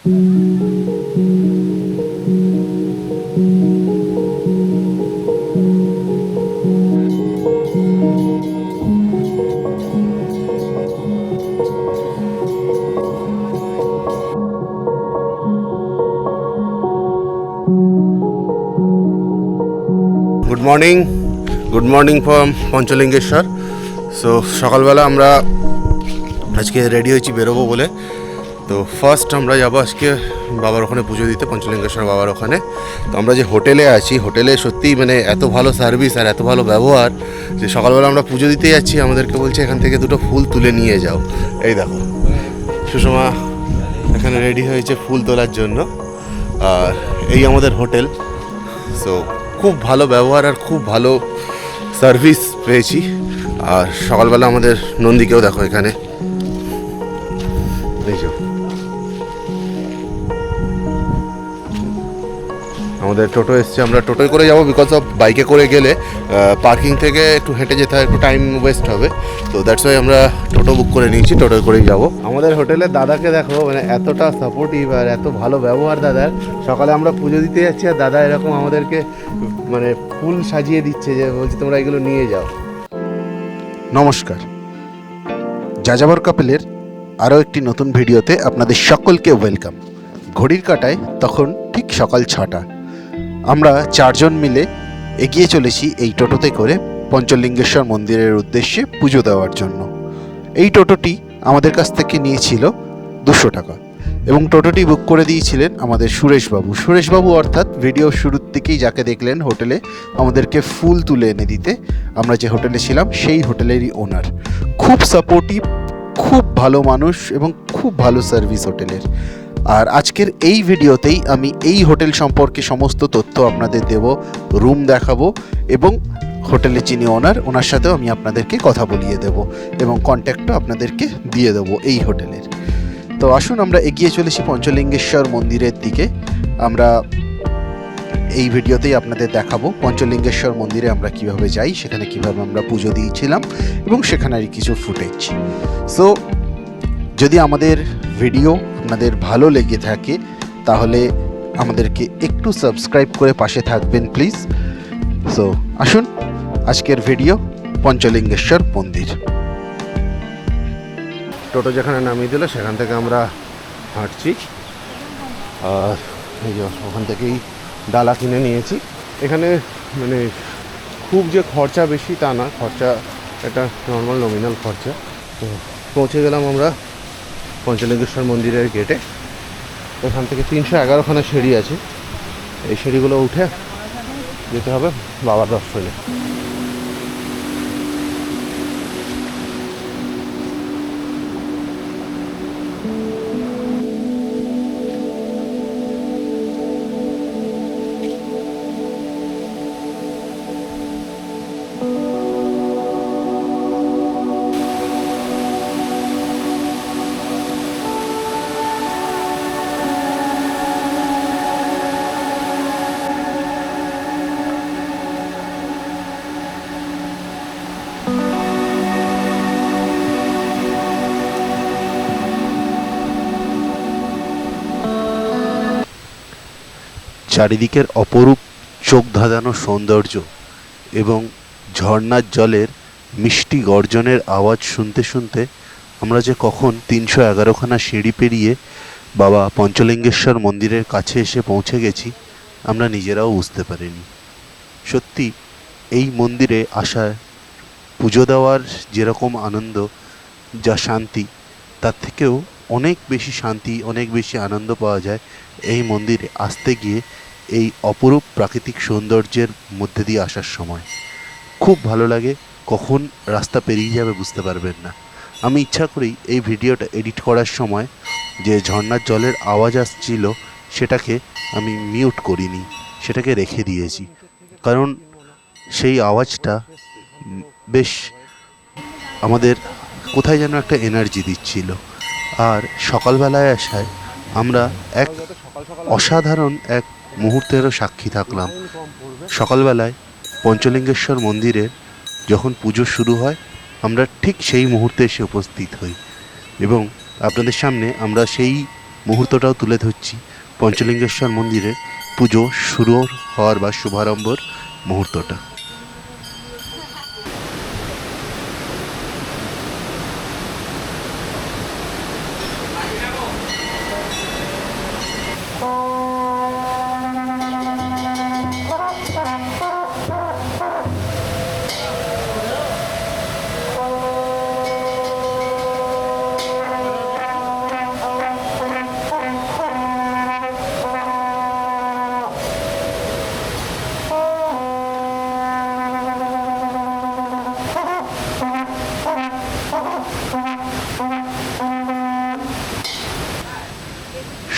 Good morning from Panchalingeshwar. So সকালবেলা আমরা আজকে রেডি হয়েছি বেরোবো বলে। তো ফার্স্ট আমরা যাবো আজকে বাবার ওখানে পুজো দিতে, পঞ্চলিঙ্গেশ্বর বাবার ওখানে। তো আমরা যে হোটেলে আছি, হোটেলে সত্যিই মানে এত ভালো সার্ভিস আর এত ভালো ব্যবহার যে সকালবেলা আমরা পুজো দিতে যাচ্ছি, আমাদেরকে বলছে এখান থেকে দুটো ফুল তুলে নিয়ে যাও। এই দেখো সুষমা এখানে রেডি হয়েছে ফুল তোলার জন্য, আর এই আমাদের হোটেল। সো খুব ভালো ব্যবহার আর খুব ভালো সার্ভিস পেয়েছি। আর সকালবেলা আমাদের নন্দীকেও দেখো এখানে, আমাদের টোটো এসছে, আমরা টোটোয় করে যাবো বিকজ অফ বাইকে করে গেলে পার্কিং থেকে একটু হেঁটে যেতে হয়, একটু টাইম ওয়েস্ট হবে। তো দ্যাটস ওয়াই আমরা টোটো বুক করে নিয়েছি, টোটোয় করেই যাবো। আমাদের হোটেলের দাদাকে দেখো, মানে এতটা সাপোর্টিভ আর এত ভালো ব্যবহার দাদার। সকালে আমরা পুজো দিতে যাচ্ছি আর দাদা এরকম আমাদেরকে মানে ফুল সাজিয়ে দিচ্ছে, যে বলছি তোমরা এগুলো নিয়ে যাও। নমস্কার, যাযাবর কাপেলের আরও একটি নতুন ভিডিওতে আপনাদের সকলকে ওয়েলকাম। ঘড়ির কাঁটায় তখন ঠিক সকাল 6টা। আমরা 4 জন মিলে এগিয়ে চলেছি এই টোটোতে করে পঞ্চলিঙ্গেশ্বর মন্দিরের উদ্দেশ্যে পুজো দেওয়ার জন্য। এই টোটোটি আমাদের কাছ থেকে নিয়েছিল 200 টাকা এবং টোটোটি বুক করে দিয়েছিলেন আমাদের সুরেশবাবু অর্থাৎ ভিডিও শুরুর থেকেই যাকে দেখলেন হোটেলে আমাদেরকে ফুল তুলে এনে দিতে। আমরা যে হোটেলে ছিলাম সেই হোটেলেরই ওনার। খুব সাপোর্টিভ, খুব ভালো মানুষ এবং খুব ভালো সার্ভিস হোটেলের। আর আজকের এই ভিডিওতেই আমি এই হোটেল সম্পর্কে সমস্ত তথ্য আপনাদের দেব, রুম দেখাবো এবং হোটেলের যিনি ওনার সাথেও আমি আপনাদেরকে কথা বলিয়ে দেব এবং কন্ট্যাক্টও আপনাদেরকে দিয়ে দেবো এই হোটেলের। তো আসুন আমরা এগিয়ে চলেছি পঞ্চলিঙ্গেশ্বর মন্দিরের দিকে। আমরা এই ভিডিওতেই আপনাদের দেখাবো পঞ্চলিঙ্গেশ্বর মন্দিরে আমরা কিভাবে যাই, সেখানে কিভাবে আমরা পুজো দিয়েছিলাম এবং সেখানেরই কিছু ফুটেজ। সো যদি আমাদের ভিডিও আপনাদের ভালো লেগে থাকে তাহলে আমাদেরকে একটু সাবস্ক্রাইব করে পাশে থাকবেন প্লিজ। সো আসুন আজকের ভিডিও পঞ্চলিঙ্গেশ্বর মন্দির। টোটো যেখানে নামিয়ে দিল সেখান থেকে আমরা হাঁটছি, আর এই যে ওখান থেকেই ডালা কিনে নিয়েছি। এখানে মানে খুব যে খরচা বেশি তা না, খরচা একটা নর্মাল নমিনাল খরচা। তো পৌঁছে গেলাম আমরা পঞ্চলিঙ্গেশ্বর মন্দিরের গেটে। এখান থেকে 311খানা সিঁড়ি আছে, এই সিঁড়িগুলো উঠে যেতে হবে বাবার দর্শনে। চারিদিকের অপরূপ চোখ ধাঁধানো সৌন্দর্য এবং ঝর্ণার জলের মিষ্টি গর্জনের আওয়াজ শুনতে শুনতে আমরা যে কখন 311খানা সিঁড়ি পেরিয়ে বাবা পঞ্চলিঙ্গেশ্বর মন্দিরের কাছে এসে পৌঁছে গেছি আমরা নিজেরাও বুঝতে পারিনি। সত্যি এই মন্দিরে আসার, পুজো দেওয়ার যেরকম আনন্দ, যা শান্তি, তার থেকেও অনেক বেশি শান্তি, অনেক বেশি আনন্দ পাওয়া যায় এই মন্দিরে আসতে গিয়ে, এই অপরূপ প্রাকৃতিক সৌন্দর্যের মধ্যে দিয়ে আসার সময়। খুব ভালো লাগে, কখন রাস্তা পেরিয়ে যাবে বুঝতে পারবেন না। আমি ইচ্ছা করেই এই ভিডিওটা এডিট করার সময় যে ঝর্ণার জলের আওয়াজ আসছিল সেটাকে আমি মিউট করিনি, সেটাকে রেখে দিয়েছি, কারণ সেই আওয়াজটা বেশ আমাদের কোথায় যেন একটা এনার্জি দিচ্ছিল। আর সকালবেলায় আসায় আমরা এক অসাধারণ এক মুহূর্তেরও সাক্ষী থাকলাম। সকালবেলায় পঞ্চলিঙ্গেশ্বর মন্দিরের যখন পুজো শুরু হয় আমরা ঠিক সেই মুহূর্তে এসে উপস্থিত হই এবং আপনাদের সামনে আমরা সেই মুহূর্তটাও তুলে ধরছি পঞ্চলিঙ্গেশ্বর মন্দিরের পুজো শুরু হওয়ার বা শুভারম্ভর মুহূর্তটা।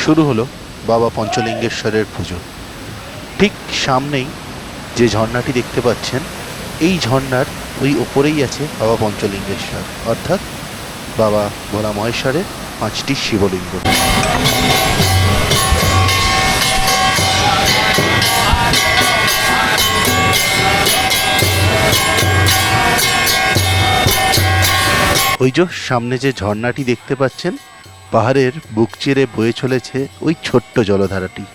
শুরু হলো বাবা পঞ্চলিঙ্গেশ্বরের পুজো। ঠিক সামনেই যে ঝর্ণাটি দেখতে পাচ্ছেন, এই ঝর্ণার ওই ওপরেই আছে বাবা পঞ্চলিঙ্গেশ্বর, অর্থাৎ বাবা ভোলা মহেশ্বরের 5টি শিবলিঙ্গ। ওই যে সামনে যে ঝর্ণাটি দেখতে পাচ্ছেন, পাহাড়ের বুক চিরে বয়ে চলেছে ওই ছোট্ট জলধারাটি,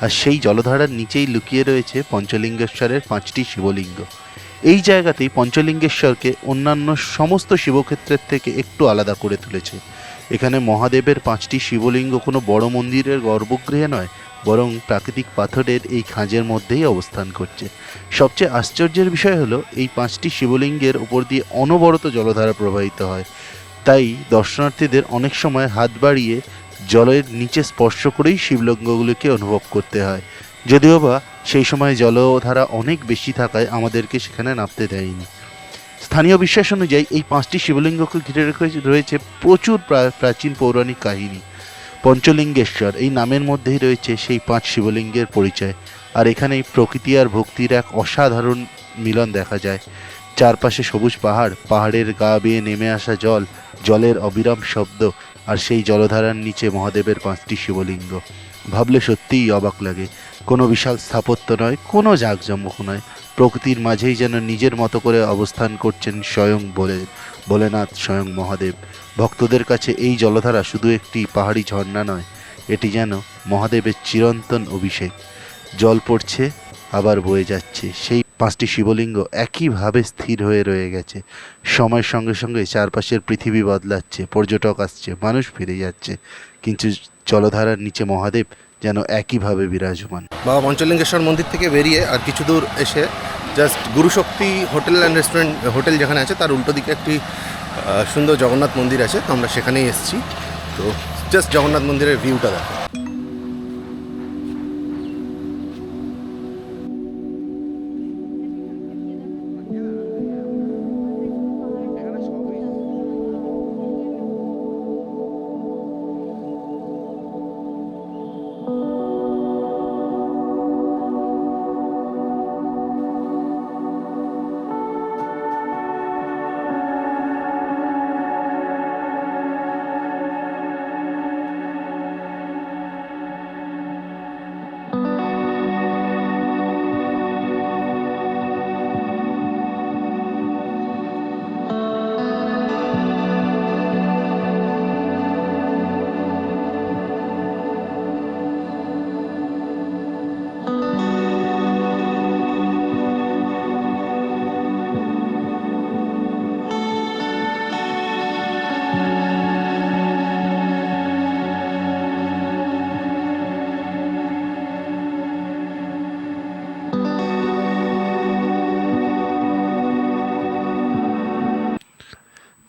আর সেই জলধারার নিচেই লুকিয়ে রয়েছে পঞ্চলিঙ্গেশ্বরের 5টি শিবলিঙ্গ। এই জায়গাতেই পঞ্চলিঙ্গেশ্বরকে অন্যান্য সমস্ত শিবক্ষেত্রের থেকে একটু আলাদা করে তুলেছে। এখানে মহাদেবের 5টি শিবলিঙ্গ কোনো বড় মন্দিরের গর্ভগৃহে নয়, বরং প্রাকৃতিক পাথরের এই খাঁজের মধ্যেই অবস্থান করছে। সবচেয়ে আশ্চর্যের বিষয় হলো এই 5টি শিবলিঙ্গের উপর দিয়ে অনবরত জলধারা প্রবাহিত হয়, তাই দর্শনার্থীদের অনেক সময় হাত বাড়িয়ে জলের নিচে স্পর্শ করেই শিবলিঙ্গগুলিকে অনুভব করতে হয়। যদিও বা সেই সময় জলধারা অনেক বেশি থাকায় আমাদেরকে সেখানে নামতে দেয়নি। স্থানীয় বিশ্বাস অনুযায়ী এই 5টি শিবলিঙ্গকে ঘিরে রয়েছে প্রচুর প্রাচীন পৌরাণিক কাহিনী। পঞ্চলিঙ্গেশ্বর এই নামের মধ্যেই রয়েছে সেই 5 শিবলিঙ্গের পরিচয়, আর এখানেই প্রকৃতি আর ভক্তির এক অসাধারণ মিলন দেখা যায়। চারপাশে সবুজ পাহাড়, পাহাড়ের গা বেয়ে নেমে আসা জল, জলের অবিরাম শব্দ, আর সেই জলধারার নিচে মহাদেবের 5টি শিবলিঙ্গ। ভাবলে সত্যিই অবাক লাগে। কোনো বিশাল স্থাপত্য নয়, কোনো জাঁকজমক নয়, প্রকৃতির মাঝেই যেন নিজের মতো করে অবস্থান করছেন স্বয়ং ভোলেনাথ, স্বয়ং মহাদেব। ভক্তদের কাছে এই জলধারা শুধু একটি পাহাড়ি ঝর্ণা নয়, এটি যেন মহাদেবের চিরন্তন অভিষেক। জল পড়ছে, আবার বয়ে যাচ্ছে, সেই 5টি শিবলিঙ্গ একইভাবে স্থির হয়ে রয়ে গেছে। সময়ের সঙ্গে সঙ্গে চারপাশের পৃথিবী বদলাচ্ছে, পর্যটক আসছে, মানুষ ফিরে যাচ্ছে, কিন্তু জলধারার নিচে মহাদেব যেন একইভাবে বিরাজমান। বাবা পঞ্চলিঙ্গেশ্বর মন্দির থেকে বেরিয়ে আর কিছু দূর এসে just Gurushakti hotel and restaurant, hotel যেখানে আছে তার উল্টো দিকে একটি সুন্দর জগন্নাথ মন্দির আছে, তো আমরা সেখানেই এসেছি। তো জাস্ট জগন্নাথ মন্দিরের ভিউটা দেখো।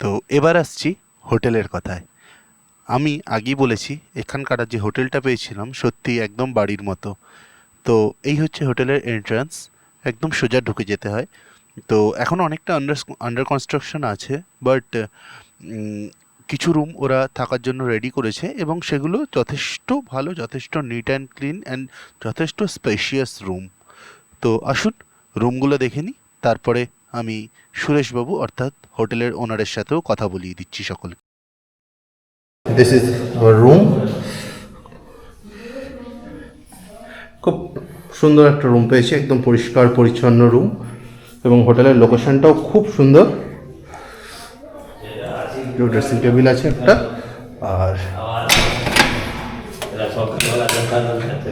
তো এবার আসছি হোটেলের কথায়। আমি আগেই বলেছি এখানকার যে হোটেলটা পেয়েছিলাম সত্যি একদম বাড়ির মতো। তো এই হচ্ছে হোটেলের এন্ট্রান্স, একদম সোজা ঢুকে যেতে হয়। তো এখন অনেকটা আন্ডার কনস্ট্রাকশন আছে, বাট কিছু রুম ওরা থাকার জন্য রেডি করেছে এবং সেগুলো যথেষ্ট ভালো, যথেষ্ট নিট অ্যান্ড ক্লিন অ্যান্ড যথেষ্ট স্পেশিয়াস রুম। তো আসুন রুমগুলো দেখে নিই, তারপরে আমি সুরেশবাবু অর্থাৎ হোটেলের ওনারের সাথেও কথা বলিয়ে দিচ্ছি সকলকে। This is our room. খুব সুন্দর একটা রুম পেয়েছি, একদম পরিষ্কার পরিচ্ছন্ন রুম, এবং হোটেলের লোকেশনটাও খুব সুন্দর। ড্রেসিং টেবিল আছে একটা, আর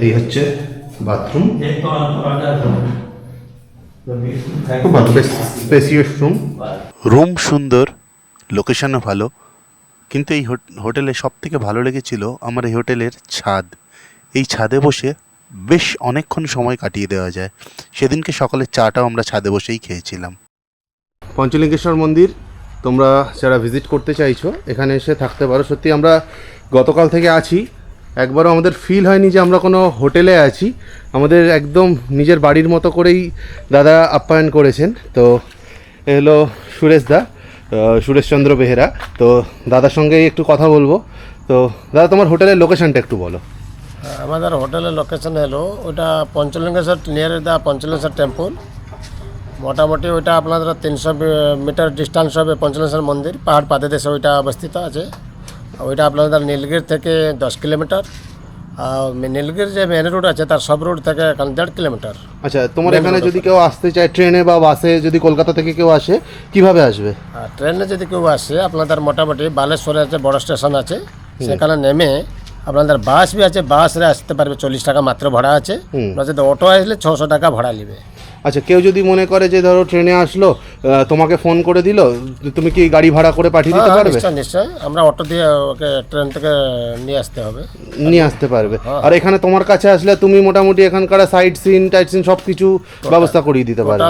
এই হচ্ছে বাথরুম, খুব ভালো, বেশ স্পেসিয়াস রুম। রুম সুন্দর, লোকেশনও ভালো, কিন্তু এই হোটেলে সব থেকে ভালো লেগেছিল আমার এই হোটেলের ছাদ। এই ছাদে বসে বেশ অনেকক্ষণ সময় কাটিয়ে দেওয়া যায়। সেদিনকে সকালের চাটাও আমরা ছাদে বসেই খেয়েছিলাম। পঞ্চলিঙ্গেশ্বর মন্দির তোমরা যারা ভিজিট করতে চাইছো এখানে এসে থাকতে পারো। সত্যি আমরা গতকাল থেকে আছি, একবারও আমাদের ফিল হয়নি যে আমরা কোনো হোটেলে আছি। আমাদের একদম নিজের বাড়ির মতো করেই দাদা আপ্যায়ন করেছেন। তো এ হলো সুরেশচন্দ্র বেহেরা। তো দাদার সঙ্গে একটু কথা বলবো। তো দাদা, তোমার হোটেলের লোকেশনটা একটু বলো। আমাদের হোটেলের লোকেশন হলো ওটা Panchalingeshwar, near the Panchalingeshwar temple. মোটামুটি ওইটা আপনাদের 300 মিটার ডিস্টেন্স হবে পঞ্চলিঙ্গেশ্বর মন্দির, পাহাড় পাদদেশে ওইটা অবস্থিত আছে। ওইটা আপনাদের নীলগিরি থেকে 10 কিলোমিটার। আর নীলগিরি যে মেন রোড আছে তার সব রোড থেকে 1.5 কিলোমিটার। আচ্ছা, তোমার এখানে যদি কেউ আসতে চায় ট্রেনে বা বাসে, যদি কলকাতা থেকে কেউ আসে কিভাবে আসবে? আর ট্রেনে যদি কেউ আসে আপনাদের মোটামুটি বালেশ্বরে আছে, বড় স্টেশন আছে, সেখানে নেমে আপনাদের বাস বি আছে, বাসে আসতে পারবে। 40 টাকা মাত্র ভাড়া আছে। যদি অটো আসলে 600 টাকা ভাড়া নেবে। আচ্ছা, কেউ যদি মনে করে যে ধরো ট্রেনে আসলো, তোমাকে ফোন করে দিল, তুমি কি গাড়ি ভাড়া করে পাঠিয়ে দিতে পারবে? নিশ্চয় নিশ্চয়, আমরা অটো দিয়ে ওকে ট্রেন থেকে নিয়ে আসতে হবে, নিয়ে আসতে পারবে। আর এখানে তোমার কাছে আসলে তুমি মোটামুটি এখানকার সাইট সিন টাইট সিন সব কিছু ব্যবস্থা করিয়ে দিতে পারবে।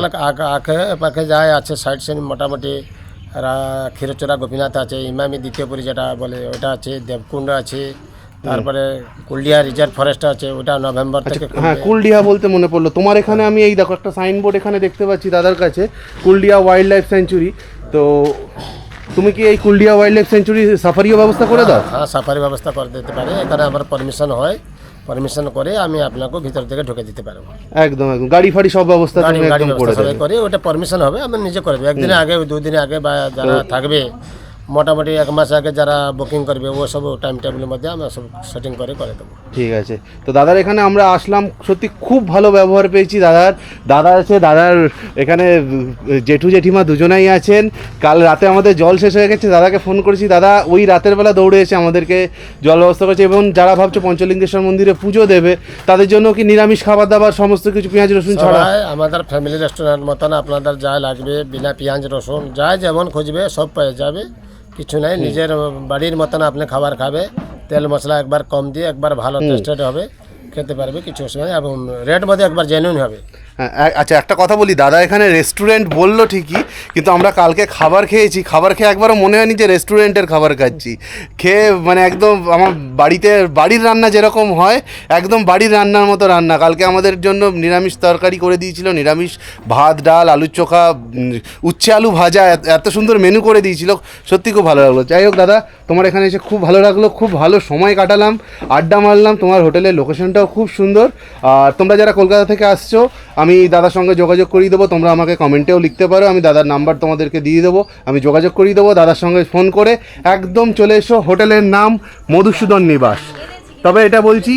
আখে পাখে যায় আছে সাইড সিন মোটামুটি। ক্ষীরচোরা গোপীনাথ আছে, ইমামি দ্বিতীয়পুরী যেটা বলে ওটা আছে, দেবকুণ্ড আছে, তারপরে কুলডিয়া রিজার্ভ ফরেস্ট আছে, ওটা নভেম্বর থেকে হ্যাঁ, কুলডিয়া বলতে মনে পড়লো, তোমার এখানে আমি এই দেখো একটা সাইনবোর্ড এখানে দেখতে পাচ্ছি দাদার কাছে, কুলডিয়া ওয়াইল্ড লাইফ স্যাঞ্চুরি। তো তুমি কি এই কুলডিয়া ওয়াইল্ড লাইফ স্যাঞ্চুরি সাফারিও ব্যবস্থা করে দাও? হ্যাঁ, সাফারি ব্যবস্থা করে দিতে পারে। এখানে আমার পারমিশন হয়, পারমিশন করে আমি আপনাকে ভিতর থেকে ঢুকে দিতে পারবো। একদম একদম, গাড়ি ফাড়ি সব ব্যবস্থা তুমি একদম করে দেবে। করে ওটা পারমিশন হবে, আমি নিজে করে দেবো। একদিন আগে, 2 দিন আগে, বা যারা থাকবে মোটামুটি 1 মাস আগে যারা বুকিং করবে ও সব টাইম টেবিলের মধ্যে আমরা সব সেটিং করে দেবো। ঠিক আছে। তো দাদার এখানে আমরা আসলাম, সত্যি খুব ভালো ব্যবহার পেয়েছি দাদা আছে, দাদার এখানে জেঠু জেঠিমা দুজনাই আছেন। কাল রাতে আমাদের জল শেষ হয়ে গেছে, দাদাকে ফোন করেছি, দাদা ওই রাতের বেলা দৌড়ে এসে আমাদেরকে জল ব্যবস্থা করেছে। এবং যারা ভাবছো পঞ্চলিঙ্গেশ্বর মন্দিরে পুজো দেবে তাদের জন্য কি নিরামিষ খাবার দাবার সমস্ত কিছু পেঁয়াজ রসুন ছাড়া? আমাদের ফ্যামিলি রেস্টুরেন্ট মতন আপনাদের যা লাগবে বিনা পেঁয়াজ রসুন যা যেমন খুঁজবে সব পেয়ে যাবে। কিছু নাই, নিজের বাড়ির মতন আপনি খাবার খাবে, তেল মশলা একবার কম দিয়ে একবার ভালো টেস্টেড হবে, খেতে পারবে, কিছু অসুবিধা নেই। এবং রেট মধ্যে একবার জেনুইন হবে। আচ্ছা, একটা কথা বলি, দাদা এখানে রেস্টুরেন্ট বললো ঠিকই, কিন্তু আমরা কালকে খাবার খেয়েছি, খাবার খেয়ে একবারও মনে হয়নি যে রেস্টুরেন্টের খাবার খাচ্ছি। খেয়ে মানে একদম আমার বাড়ির রান্না যেরকম হয় একদম বাড়ির রান্নার মতো রান্না। কালকে আমাদের জন্য নিরামিষ তরকারি করে দিয়েছিল, নিরামিষ ভাত ডাল আলুর চোখা উচ্ছে আলু ভাজা, এত সুন্দর মেনু করে দিয়েছিল, সত্যি খুব ভালো লাগলো। যাই হোক দাদা, তোমার এখানে এসে খুব ভালো লাগলো, খুব ভালো সময় কাটালাম, আড্ডা মারলাম। তোমার হোটেলের লোকেশনটাও খুব সুন্দর। আর তোমরা যারা কলকাতা থেকে আসছো, আমি দাদার সঙ্গে যোগাযোগ করিয়ে দেবো, তোমরা আমাকে কমেন্টেও লিখতে পারো, আমি দাদার নাম্বার তোমাদেরকে দিয়ে দেবো, আমি যোগাযোগ করিয়ে দেবো। দাদার সঙ্গে ফোন করে একদম চলে এসো। হোটেলের নাম মধুসূদন নিবাস। তবে এটা বলছি,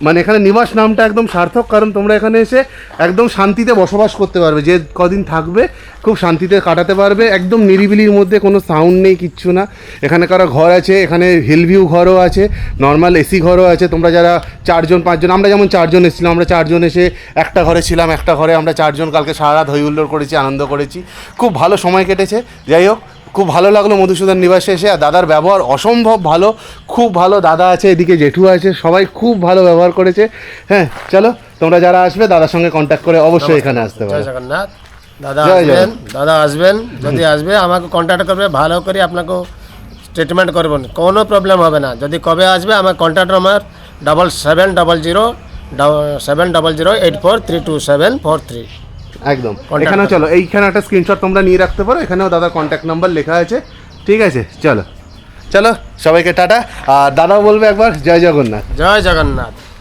মানে এখানে নিবাস নামটা একদম সার্থক, কারণ তোমরা এখানে এসে একদম শান্তিতে বসবাস করতে পারবে, যে কদিন থাকবে খুব শান্তিতে কাটাতে পারবে, একদম নিরিবিলির মধ্যে, কোনো সাউন্ড নেই, কিচ্ছু না। এখানে কারো ঘর আছে, এখানে হিল ভিউ ঘরও আছে, নর্মাল এসি ঘরও আছে। তোমরা যারা 4জন 5জন, আমরা যেমন 4জন এসেছিলাম, আমরা 4জন এসে একটা ঘরে ছিলাম, একটা ঘরে আমরা 4জন কালকে সারা রাত হই হুল্লোড় করেছি, আনন্দ করেছি, খুব ভালো সময় কেটেছে। যাই হোক, খুব ভালো লাগলো মধুসূদন নিবাসে এসে। আর দাদার ব্যবহার অসম্ভব ভালো, খুব ভালো। দাদা আছে, এদিকে জেঠু আছে, সবাই খুব ভালো ব্যবহার করেছে। হ্যাঁ, চলো তোমরা যারা আসবে দাদার সঙ্গে কন্ট্যাক্ট করে অবশ্যই এখানে আসতে পারো। জয় জগন্নাথ। দাদা আসবেন, যদি আসবে আমাকে কন্ট্যাক্ট করবে, ভালো করে আপনাকে ট্রিটমেন্ট করবেন, কোনো প্রবলেম হবে না। যদি কবে আসবে আমার কন্ট্যাক্ট নাম্বার 7700 একদম, এখানেও চলো, এইখানে একটা স্ক্রিনশট তোমরা নিয়ে রাখতে পারো, এখানেও দাদার কন্ট্যাক্ট নাম্বার লেখা আছে। ঠিক আছে, চলো চলো, সবাইকে টাটা। আর দাদাও বলবে একবার জয় জগন্নাথ। জয় জগন্নাথ।